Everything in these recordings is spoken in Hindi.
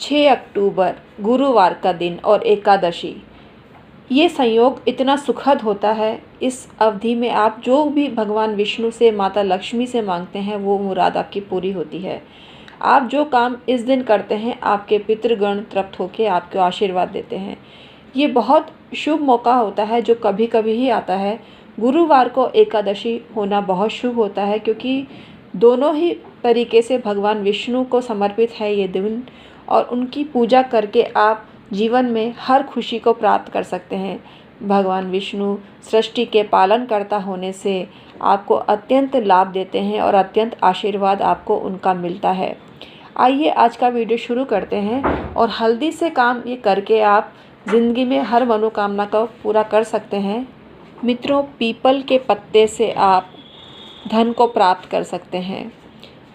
6 अक्टूबर गुरुवार का दिन और एकादशी, ये संयोग इतना सुखद होता है। इस अवधि में आप जो भी भगवान विष्णु से, माता लक्ष्मी से मांगते हैं वो मुराद आपकी पूरी होती है। आप जो काम इस दिन करते हैं आपके पितृगण तृप्त होकर आपको आशीर्वाद देते हैं। ये बहुत शुभ मौका होता है जो कभी कभी ही आता है। गुरुवार को एकादशी होना बहुत शुभ होता है क्योंकि दोनों ही तरीके से भगवान विष्णु को समर्पित है ये दिन, और उनकी पूजा करके आप जीवन में हर खुशी को प्राप्त कर सकते हैं। भगवान विष्णु सृष्टि के पालनकर्ता होने से आपको अत्यंत लाभ देते हैं और अत्यंत आशीर्वाद आपको उनका मिलता है। आइए आज का वीडियो शुरू करते हैं और हल्दी से काम ये करके आप ज़िंदगी में हर मनोकामना को पूरा कर सकते हैं। मित्रों, पीपल के पत्ते से आप धन को प्राप्त कर सकते हैं।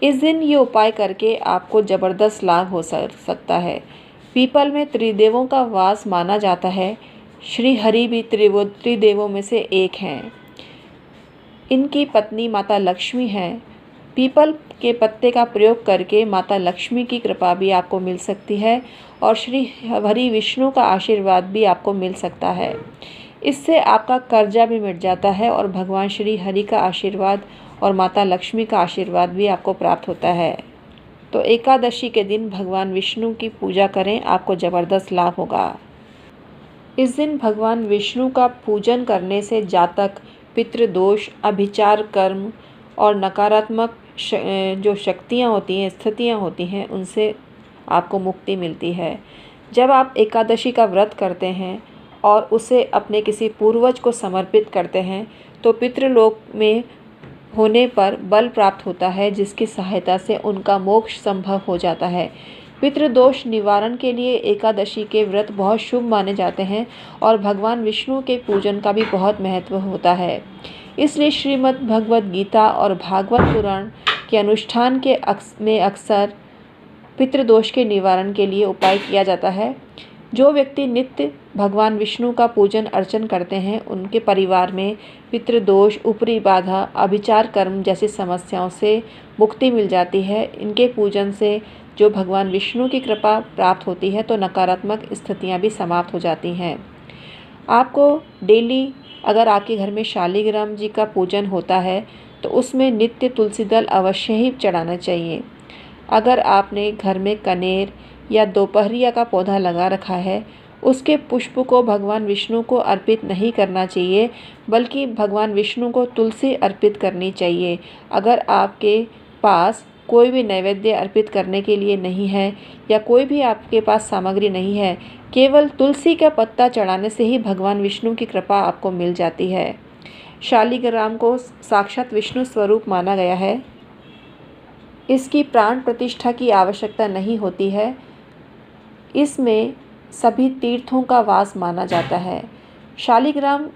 इस दिन ये उपाय करके आपको ज़बरदस्त लाभ हो सकता है। पीपल में त्रिदेवों का वास माना जाता है। श्री हरि भी त्रिदेवों में से एक हैं। इनकी पत्नी माता लक्ष्मी हैं। पीपल के पत्ते का प्रयोग करके माता लक्ष्मी की कृपा भी आपको मिल सकती है और श्री हरि विष्णु का आशीर्वाद भी आपको मिल सकता है। इससे आपका कर्जा भी मिट जाता है और भगवान श्री हरि का आशीर्वाद और माता लक्ष्मी का आशीर्वाद भी आपको प्राप्त होता है। तो एकादशी के दिन भगवान विष्णु की पूजा करें, आपको ज़बरदस्त लाभ होगा। इस दिन भगवान विष्णु का पूजन करने से जातक पितृदोष, अभिचार कर्म और नकारात्मक जो शक्तियाँ होती हैं, स्थितियाँ होती हैं, उनसे आपको मुक्ति मिलती है। जब आप एकादशी का व्रत करते हैं और उसे अपने किसी पूर्वज को समर्पित करते हैं तो पितृलोक में होने पर बल प्राप्त होता है, जिसकी सहायता से उनका मोक्ष संभव हो जाता है। पितृदोष निवारण के लिए एकादशी के व्रत बहुत शुभ माने जाते हैं और भगवान विष्णु के पूजन का भी बहुत महत्व होता है। इसलिए श्रीमद् भगवद गीता और भागवत पुराण के अनुष्ठान में अक्सर पितृदोष के निवारण के लिए उपाय किया जाता है। जो व्यक्ति नित्य भगवान विष्णु का पूजन अर्चन करते हैं उनके परिवार में पितृदोष, ऊपरी बाधा, अभिचार कर्म जैसी समस्याओं से मुक्ति मिल जाती है। इनके पूजन से जो भगवान विष्णु की कृपा प्राप्त होती है तो नकारात्मक स्थितियां भी समाप्त हो जाती हैं। आपको डेली अगर आपके घर में शालिग्राम जी का पूजन होता है तो उसमें नित्य तुलसी दल अवश्य ही चढ़ाना चाहिए। अगर आपने घर में कनेर या दोपहरिया का पौधा लगा रखा है, उसके पुष्प को भगवान विष्णु को अर्पित नहीं करना चाहिए, बल्कि भगवान विष्णु को तुलसी अर्पित करनी चाहिए। अगर आपके पास कोई भी नैवेद्य अर्पित करने के लिए नहीं है या कोई भी आपके पास सामग्री नहीं है, केवल तुलसी का पत्ता चढ़ाने से ही भगवान विष्णु की कृपा आपको मिल जाती है। शालिग्राम को साक्षात विष्णु स्वरूप माना गया है। इसकी प्राण प्रतिष्ठा की आवश्यकता नहीं होती है। इसमें सभी तीर्थों का वास माना जाता है। शालिग्राम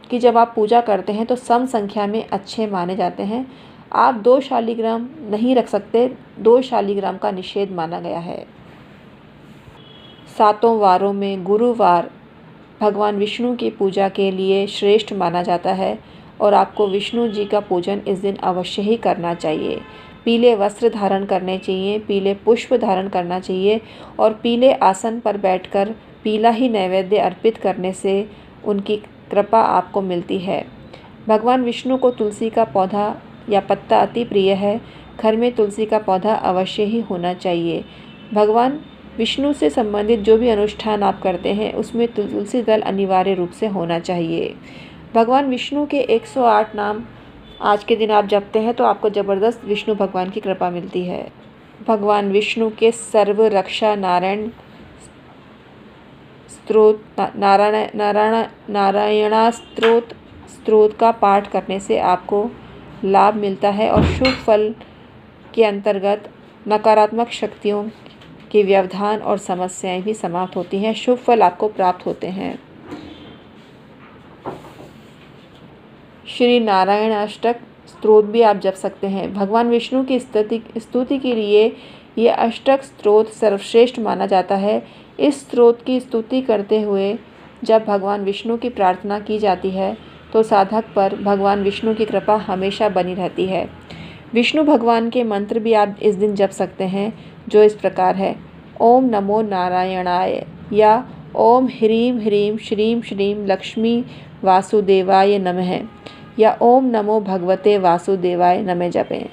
की जब आप पूजा करते हैं तो सम संख्या में अच्छे माने जाते हैं। आप 2 शालिग्राम नहीं रख सकते, 2 शालिग्राम का निषेध माना गया है। 7 वारों में गुरुवार भगवान विष्णु की पूजा के लिए श्रेष्ठ माना जाता है और आपको विष्णु जी का पूजन इस दिन अवश्य ही करना चाहिए। पीले वस्त्र धारण करने चाहिए, पीले पुष्प धारण करना चाहिए और पीले आसन पर बैठकर पीला ही नैवेद्य अर्पित करने से उनकी कृपा आपको मिलती है। भगवान विष्णु को तुलसी का पौधा या पत्ता अति प्रिय है। घर में तुलसी का पौधा अवश्य ही होना चाहिए। भगवान विष्णु से संबंधित जो भी अनुष्ठान आप करते हैं उसमें तुलसी दल अनिवार्य रूप से होना चाहिए। भगवान विष्णु के 108 नाम आज के दिन आप जपते हैं तो आपको ज़बरदस्त विष्णु भगवान की कृपा मिलती है। भगवान विष्णु के सर्व रक्षा नारायण स्तोत्र का पाठ करने से आपको लाभ मिलता है और शुभ फल के अंतर्गत नकारात्मक शक्तियों के व्यवधान और समस्याएं भी समाप्त होती हैं। शुभ फल आपको प्राप्त होते हैं। श्री नारायण अष्टक स्तोत्र भी आप जप सकते हैं। भगवान विष्णु की स्तुति के लिए ये अष्टक स्तोत्र सर्वश्रेष्ठ माना जाता है। इस स्तोत्र की स्तुति करते हुए जब भगवान विष्णु की प्रार्थना की जाती है तो साधक पर भगवान विष्णु की कृपा हमेशा बनी रहती है। विष्णु भगवान के मंत्र भी आप इस दिन जप सकते हैं, जो इस प्रकार है। ओम नमो नारायणाय या ओम ह्रीं ह्रीं श्रीं श्रीं लक्ष्मी वासुदेवाय नमः या ओम नमो भगवते वासुदेवाय नमः जपें।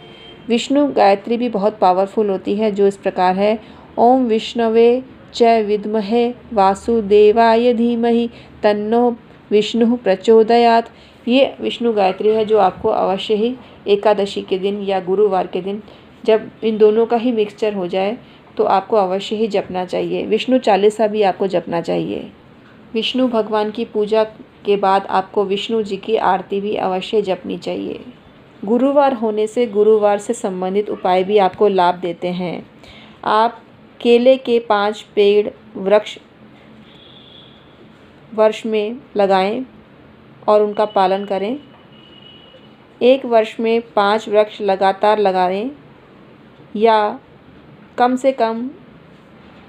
विष्णु गायत्री भी बहुत पावरफुल होती है, जो इस प्रकार है। ओम विष्णवे च विद्महे वासुदेवाय धीमहि तन्नो विष्णु प्रचोदयात्। ये विष्णु गायत्री है जो आपको अवश्य ही एकादशी के दिन या गुरुवार के दिन, जब इन दोनों का ही मिक्सचर हो जाए, तो आपको अवश्य ही जपना चाहिए। विष्णु चालीसा भी आपको जपना चाहिए। विष्णु भगवान की पूजा के बाद आपको विष्णु जी की आरती भी अवश्य जपनी चाहिए। गुरुवार होने से गुरुवार से संबंधित उपाय भी आपको लाभ देते हैं। आप केले के 5 पेड़ वृक्ष वर्ष में लगाएं और उनका पालन करें। 1 वर्ष में 5 वृक्ष लगातार लगाएं या कम से कम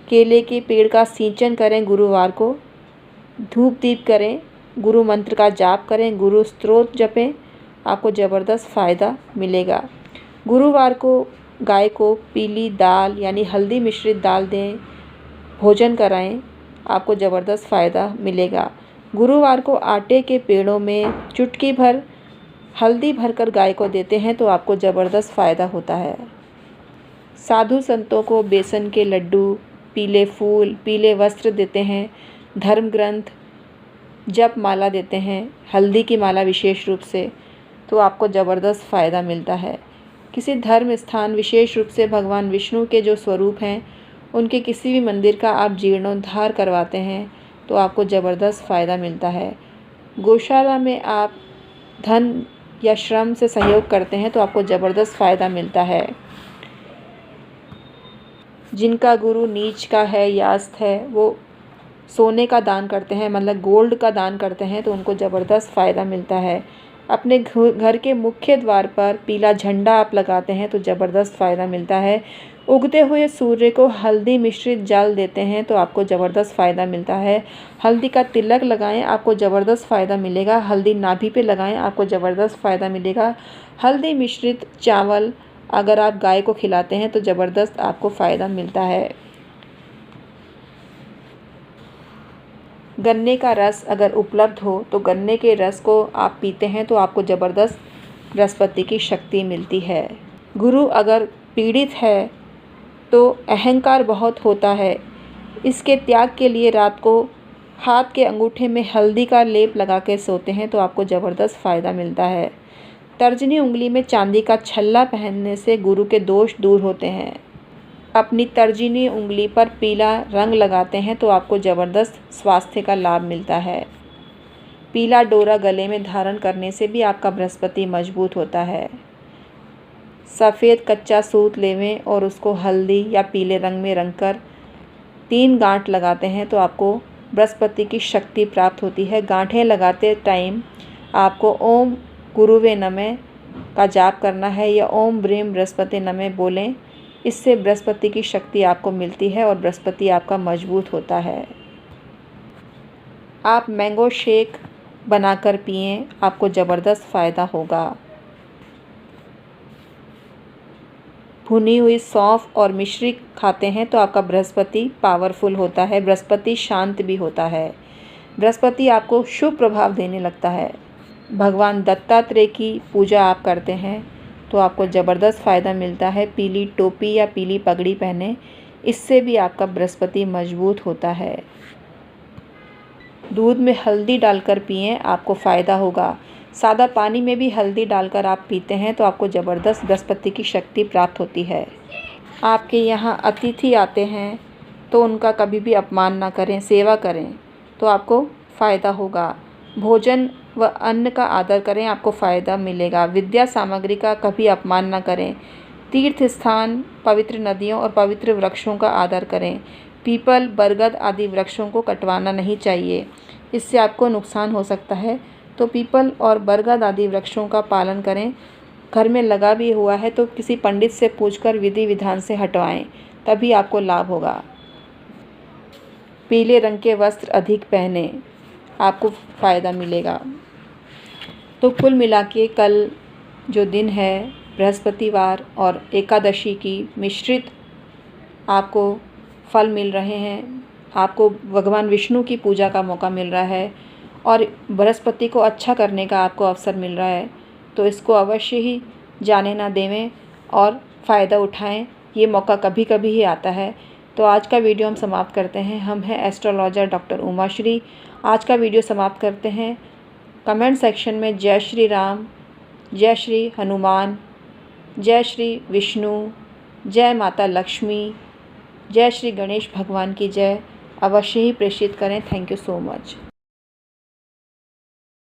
केले के पेड़ का सिंचन करें। गुरुवार को धूप दीप करें, गुरु मंत्र का जाप करें, गुरु स्तोत्र जपें, आपको ज़बरदस्त फ़ायदा मिलेगा। गुरुवार को गाय को पीली दाल यानी हल्दी मिश्रित दाल दें, भोजन कराएं, आपको ज़बरदस्त फ़ायदा मिलेगा। गुरुवार को आटे के पेड़ों में चुटकी भर हल्दी भरकर गाय को देते हैं तो आपको ज़बरदस्त फ़ायदा होता है। साधु संतों को बेसन के लड्डू, पीले फूल, पीले वस्त्र देते हैं, धर्म ग्रंथ, जप माला देते हैं, हल्दी की माला विशेष रूप से, तो आपको ज़बरदस्त फ़ायदा मिलता है। किसी धर्म स्थान विशेष रूप से भगवान विष्णु के जो स्वरूप हैं, उनके किसी भी मंदिर का आप जीर्णोद्धार करवाते हैं तो आपको ज़बरदस्त फ़ायदा मिलता है। गौशाला में आप धन या श्रम से सहयोग करते हैं तो आपको ज़बरदस्त फ़ायदा मिलता है। जिनका गुरु नीच का है या अस्त है, वो सोने का दान करते हैं, मतलब गोल्ड का दान करते हैं, तो उनको ज़बरदस्त फ़ायदा मिलता है। अपने घर के मुख्य द्वार पर पीला झंडा आप लगाते हैं तो ज़बरदस्त फ़ायदा मिलता है। उगते हुए सूर्य को हल्दी मिश्रित जल देते हैं तो आपको ज़बरदस्त फ़ायदा मिलता है। हल्दी का तिलक लगाएं, आपको ज़बरदस्त फ़ायदा मिलेगा। हल्दी नाभि पे लगाएं, आपको ज़बरदस्त फ़ायदा मिलेगा। हल्दी मिश्रित चावल अगर आप गाय को खिलाते हैं तो ज़बरदस्त आपको फ़ायदा मिलता है। गन्ने का रस अगर उपलब्ध हो तो गन्ने के रस को आप पीते हैं तो आपको ज़बरदस्त बृहस्पति की शक्ति मिलती है। गुरु अगर पीड़ित है तो अहंकार बहुत होता है, इसके त्याग के लिए रात को हाथ के अंगूठे में हल्दी का लेप लगा के सोते हैं तो आपको ज़बरदस्त फ़ायदा मिलता है। तर्जनी उंगली में चांदी का छल्ला पहनने से गुरु के दोष दूर होते हैं। अपनी तर्जनी उंगली पर पीला रंग लगाते हैं तो आपको ज़बरदस्त स्वास्थ्य का लाभ मिलता है। पीला डोरा गले में धारण करने से भी आपका बृहस्पति मजबूत होता है। सफ़ेद कच्चा सूत लेवें और उसको हल्दी या पीले रंग में रंग कर 3 गांठ लगाते हैं तो आपको बृहस्पति की शक्ति प्राप्त होती है। गांठें लगाते टाइम आपको ओम गुरुवे नमः का जाप करना है या ओम ब्रीम बृहस्पति नमः बोलें। इससे बृहस्पति की शक्ति आपको मिलती है और बृहस्पति आपका मजबूत होता है। आप मैंगो शेक बनाकर पिएं, आपको ज़बरदस्त फ़ायदा होगा। भुनी हुई सौंफ और मिश्री खाते हैं तो आपका बृहस्पति पावरफुल होता है। बृहस्पति शांत भी होता है। बृहस्पति आपको शुभ प्रभाव देने लगता है। भगवान दत्तात्रेय की पूजा आप करते हैं तो आपको ज़बरदस्त फ़ायदा मिलता है। पीली टोपी या पीली पगड़ी पहने, इससे भी आपका बृहस्पति मजबूत होता है। दूध में हल्दी डालकर पिएं, आपको फ़ायदा होगा। सादा पानी में भी हल्दी डालकर आप पीते हैं तो आपको ज़बरदस्त बृहस्पति की शक्ति प्राप्त होती है। आपके यहाँ अतिथि आते हैं तो उनका कभी भी अपमान ना करें, सेवा करें तो आपको फ़ायदा होगा। भोजन व अन्न का आदर करें, आपको फ़ायदा मिलेगा। विद्या सामग्री का कभी अपमान ना करें। तीर्थ स्थान, पवित्र नदियों और पवित्र वृक्षों का आदर करें। पीपल, बरगद आदि वृक्षों को कटवाना नहीं चाहिए, इससे आपको नुकसान हो सकता है। तो पीपल और बरगद आदि वृक्षों का पालन करें। घर में लगा भी हुआ है तो किसी पंडित से पूछकर विधि विधान से हटवाएं, तभी आपको लाभ होगा। पीले रंग के वस्त्र अधिक पहने, आपको फ़ायदा मिलेगा। तो कुल मिला के कल जो दिन है बृहस्पतिवार और एकादशी की मिश्रित आपको फल मिल रहे हैं, आपको भगवान विष्णु की पूजा का मौका मिल रहा है और बृहस्पति को अच्छा करने का आपको अवसर मिल रहा है, तो इसको अवश्य ही जाने ना देवें और फ़ायदा उठाएं। ये मौका कभी कभी ही आता है। तो आज का वीडियो हम समाप्त करते हैं। हम हैं एस्ट्रोलॉजर डॉक्टर उमाश्री। आज का वीडियो समाप्त करते हैं। कमेंट सेक्शन में जय श्री राम, जय श्री हनुमान, जय श्री विष्णु, जय माता लक्ष्मी, जय श्री गणेश भगवान की जय अवश्य ही प्रेषित करें। Thank you so much.